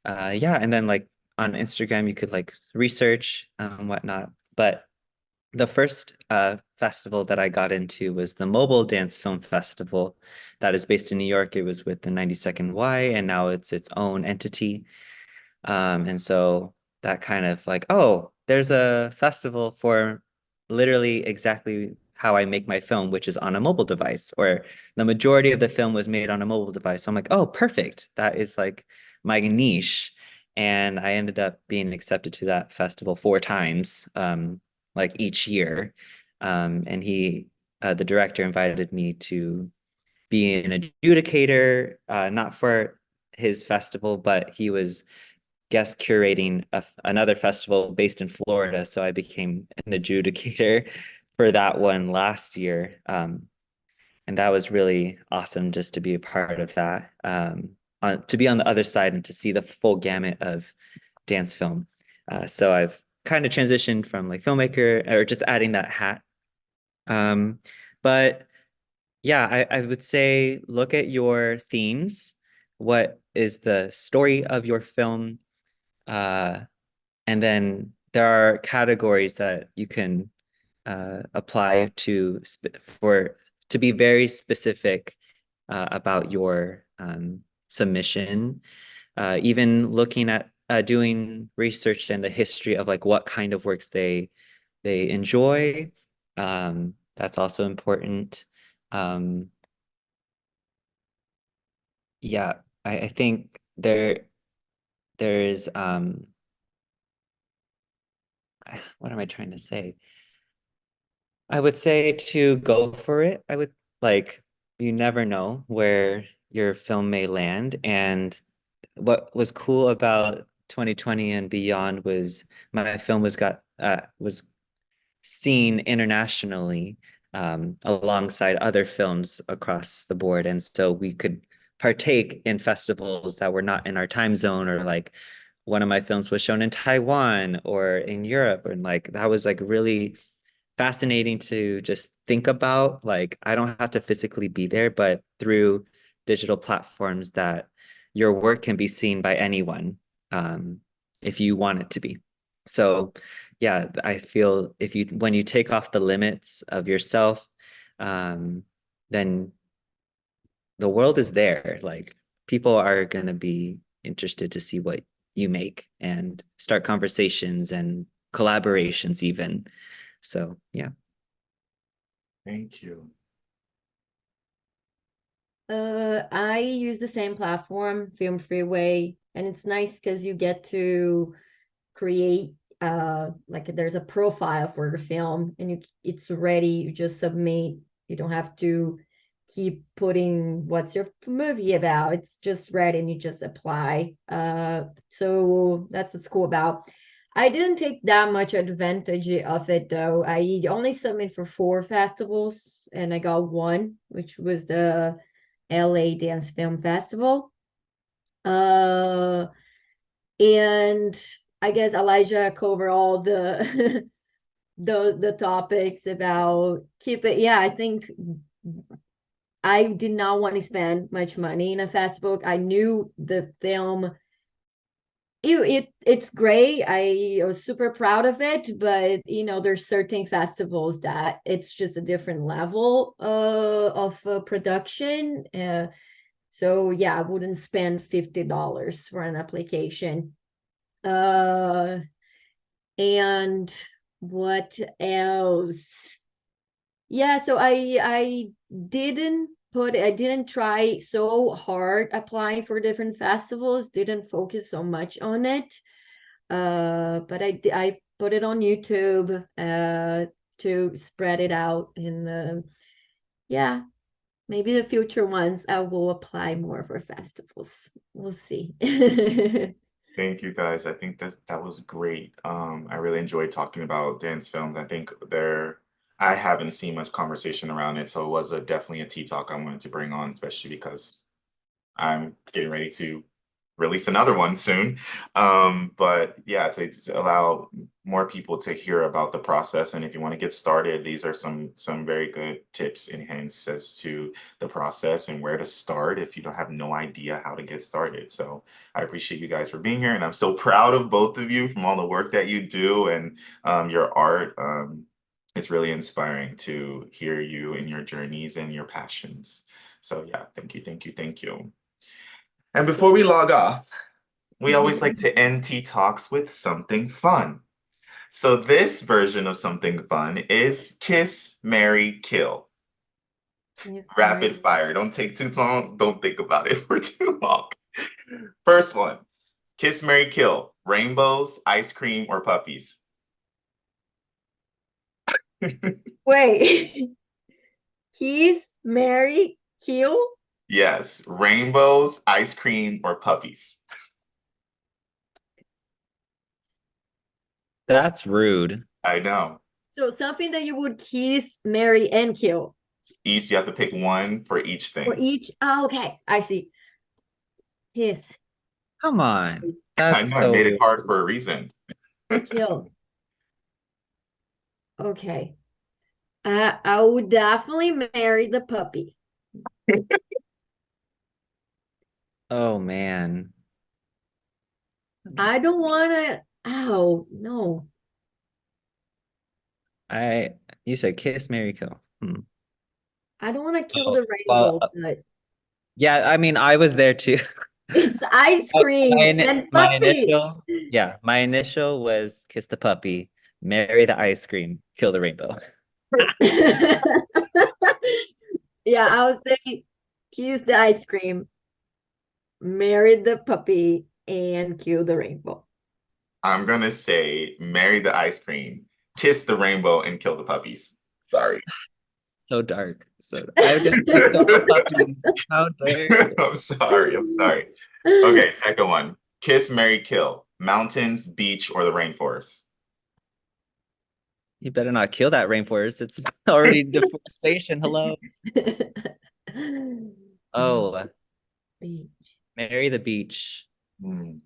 yeah. And then like on Instagram, you could like research whatnot. But the first festival that I got into was the Mobile Dance Film Festival that is based in New York. It was with the 92nd Y, and now it's its own entity. And so that kind of like, oh, there's a festival for literally exactly how I make my film, which is on a mobile device, or the majority of the film was made on a mobile device. So I'm like, oh, perfect. That is like my niche. And I ended up being accepted to that festival four times, like each year. And the director invited me to be an adjudicator, not for his festival, but he was guest curating another festival based in Florida. So I became an adjudicator for that one last year. And that was really awesome just to be a part of that, to be on the other side and to see the full gamut of dance film. So I've kind of transitioned from like filmmaker or just adding that hat. But yeah, I would say look at your themes. What is the story of your film? Uh, and then there are categories that you can apply to for to be very specific about your submission. Even looking at doing research in the history of like what kind of works they enjoy. That's also important. Um, yeah, I think there is what am I trying to say? I would say to go for it. I would like, you never know where your film may land. And what was cool about 2020 and beyond was my film was seen internationally alongside other films across the board. And so we could partake in festivals that were not in our time zone, or like one of my films was shown in Taiwan or in Europe. And like that was like really fascinating to just think about. Like I don't have to physically be there, but through digital platforms that your work can be seen by anyone, if you want it to be. So yeah, I feel if you when you take off the limits of yourself, then the world is there. Like people are gonna be interested to see what you make and start conversations and collaborations even. So yeah. Thank you. I use the same platform, Film Freeway, and it's nice because you get to create like there's a profile for the film and it's ready, you just submit. You don't have to keep putting what's your movie about. It's just ready and you just apply. So that's what's cool about. I didn't take that much advantage of it though. I only submitted for 4 festivals and I got one, which was the LA Dance Film Festival. And I guess Elijah covered all the the topics about keep it. Yeah, I think I did not want to spend much money in a festival. I knew the film it's great. I was super proud of it, but there's certain festivals that it's just a different level of production. So yeah, I wouldn't spend $50 for an application. And what else? Yeah, so I didn't try so hard applying for different festivals, didn't focus so much on it. But I put it on YouTube to spread it out in the yeah, maybe the future ones I will apply more for festivals. We'll see. Thank you guys. I think that was great. I really enjoyed talking about dance films. I think I haven't seen much conversation around it, so it was definitely a tea talk I wanted to bring on, especially because I'm getting ready to release another one soon. But yeah, to allow more people to hear about the process, and if you want to get started, these are some very good tips and hints as to the process and where to start if you don't have no idea how to get started. So I appreciate you guys for being here, and I'm so proud of both of you from all the work that you do and your art. It's really inspiring to hear you and your journeys and your passions. So yeah, thank you, thank you, thank you. And before we log off, we always like to end tea talks with something fun. So this version of something fun is kiss, marry, kill. Yes, Rapid fire. Don't take too long. Don't think about it for too long. First one, kiss, marry, kill. Rainbows, ice cream, or puppies? Wait. Kiss, marry, kill? Yes, rainbows, ice cream, or puppies. That's rude. I know. So something that you would kiss, marry, and kill. Each, you have to pick one for each For thing. each. Oh, okay, I see. Kiss, Come on. I That's know, I made it so hard for a reason. kill. Okay. I would definitely marry the puppy. oh man. I don't want to. Ow, no. I you said kiss, marry, kill. Hmm. I don't want to kill Oh, the well, rainbow, but yeah, I mean, I was there too. it's ice My, cream and my puppy. initial, yeah, my initial was kiss the puppy, marry the ice cream, kill the rainbow. Yeah, I would say kiss the ice cream, marry the puppy, and kill the rainbow. I'm gonna say marry the ice cream, kiss the rainbow, and kill the puppies. Sorry. So dark. So I didn't kill the puppies. How dare you? I'm sorry. I'm sorry. Okay, second one. Kiss, marry, kill. Mountains, beach, or the rainforest? You better not kill that rainforest. It's already deforestation. Hello. Oh, Beach. marry the beach. Hmm,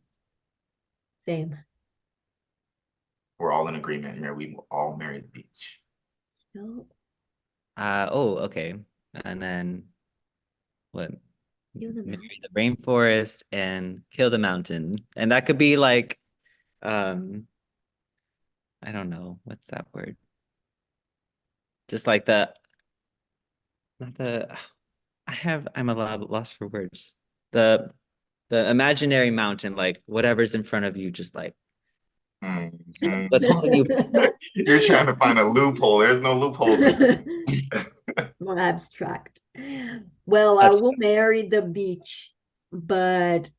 Same. we're all in agreement here. We will all marry the beach. No, Oh, okay. And then what? kill the mountain. Marry the rainforest and kill the mountain. And that could be like, um, I don't know, what's that word? Just like not the, I'm a lot lost for words. The the imaginary mountain, like whatever's in front of you, just like Mhm. what's holding you. You're trying to find a loophole. There's no loopholes in It's more abstract. Well, I That's will marry the beach, but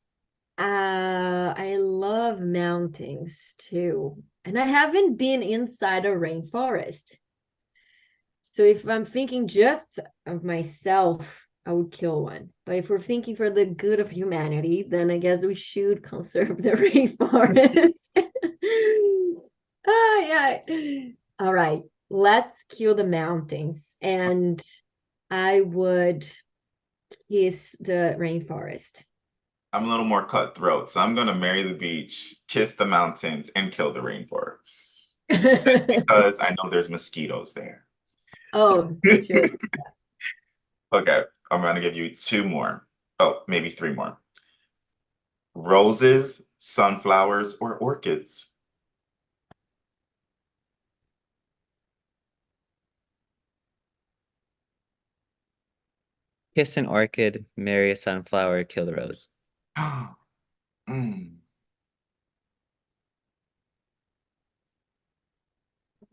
I love mountains too. And I haven't been inside a rainforest. So if I'm thinking just of myself, I would kill one. But if we're thinking for the good of humanity, then I guess we should conserve the rainforest. Yeah. All right. Let's kill the mountains. And I would kiss the rainforest. I'm a little more cutthroat, so I'm gonna marry the beach, kiss the mountains, and kill the rainforest. That's because I know there's mosquitoes there. Oh, sure. Okay, I'm gonna give you two more. Oh, maybe three more. Roses, sunflowers, or orchids? Kiss an orchid, marry a sunflower, kill the rose. Mm.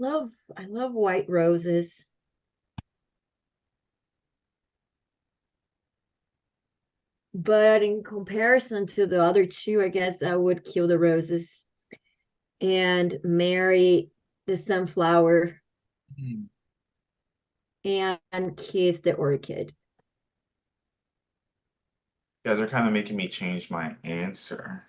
I love white roses, but in comparison to the other two, I guess I would kill the roses and marry the sunflower You and kiss the orchid. guys are kind of making me change my answer.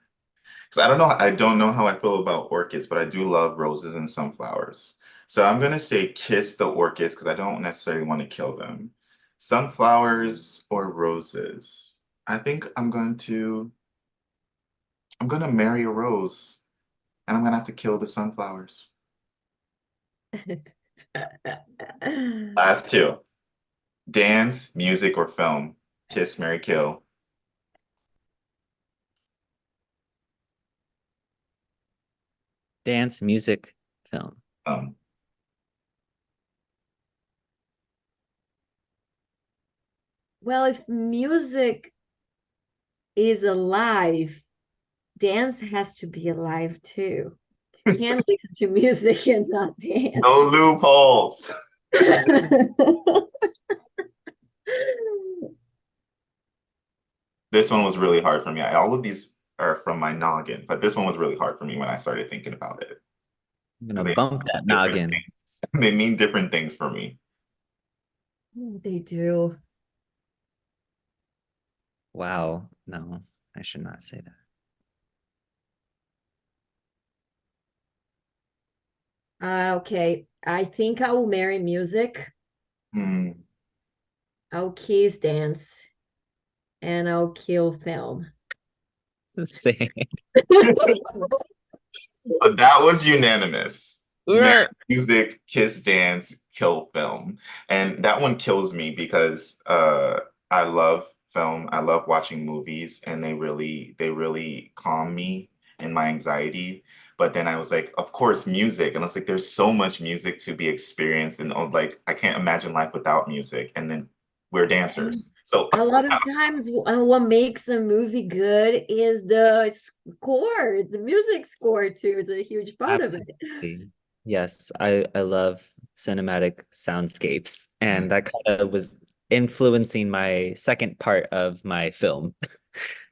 Because I don't know how I feel about orchids, but I do love roses and sunflowers. So I'm gonna say kiss the orchids because I don't necessarily want to kill them. Sunflowers or roses? I think I'm gonna marry a rose and I'm gonna have to kill the sunflowers. Last two. Dance, music, or film? Kiss, marry, kill. Dance, music, film. Um, Well, if music is alive, dance has to be alive too. You can't listen to music and not no dance. loopholes. This one was really hard for me. All of these are from my noggin, but this one was really hard for me when I started thinking about it I'm gonna because they bump mean that different noggin. things. They mean different things for me. They do. Wow. No, I should not say that. Okay, I think I will marry music. Hmm. I'll kiss dance, and I'll kill film. It's insane. But that was unanimous. Marry Right. music, kiss dance, kill film. And that one kills me because I love film. I love watching movies and they really calm me and my anxiety. But then I was like, of course, music. And I was like, there's so much music to be experienced. And like I can't imagine life without music. And then we're dancers. So A lot of times, what makes a movie good is the score, the music score too. It's a huge part of it. Absolutely. Yes, I love cinematic soundscapes, and that kind of was influencing my second part of my film.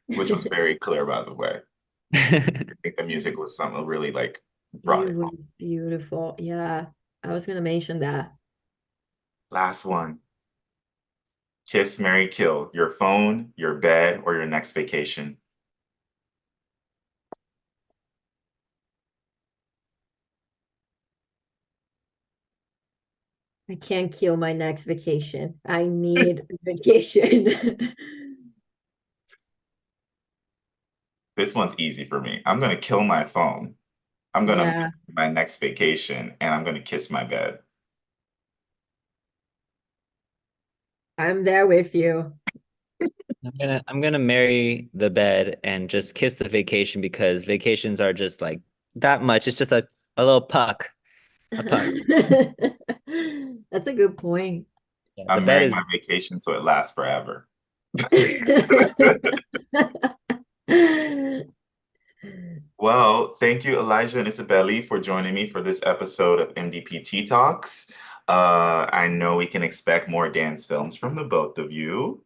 which was very clear, by the way. I think the music was something really like brought It it home. was beautiful. Yeah, I was gonna mention that. Last one. Kiss, marry, kill. Your phone, your bed, or your next vacation. I can't kill my next vacation. I need a vacation. This one's easy for me. I'm gonna kill my phone. I'm gonna make Yeah, my next vacation, and I'm gonna kiss my bed. I'm there with you. I'm gonna marry the bed and just kiss the vacation because vacations are just like that much. It's just a little puck, a puck. That's a good point. Yeah, the I'm bed marrying is my vacation so it lasts forever. Well, thank you, Elijah and Isabele, for joining me for this episode of MDP Tea Talks. I know we can expect more dance films from the both of you.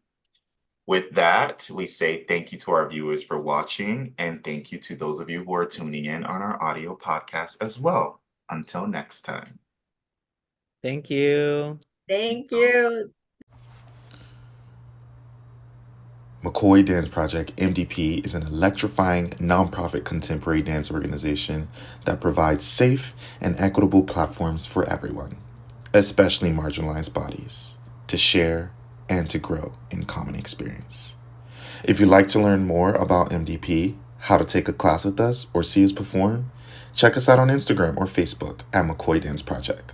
With that, we say thank you to our viewers for watching, and thank you to those of you who are tuning in on our audio podcast as well. Until next time. Thank you. Thank you. McKoy Dance Project, MDP, is an electrifying nonprofit contemporary dance organization that provides safe and equitable platforms for everyone, especially marginalized bodies, to share and to grow in common experience. If you'd like to learn more about MDP, how to take a class with us, or see us perform, check us out on Instagram or Facebook at McKoy Dance Project.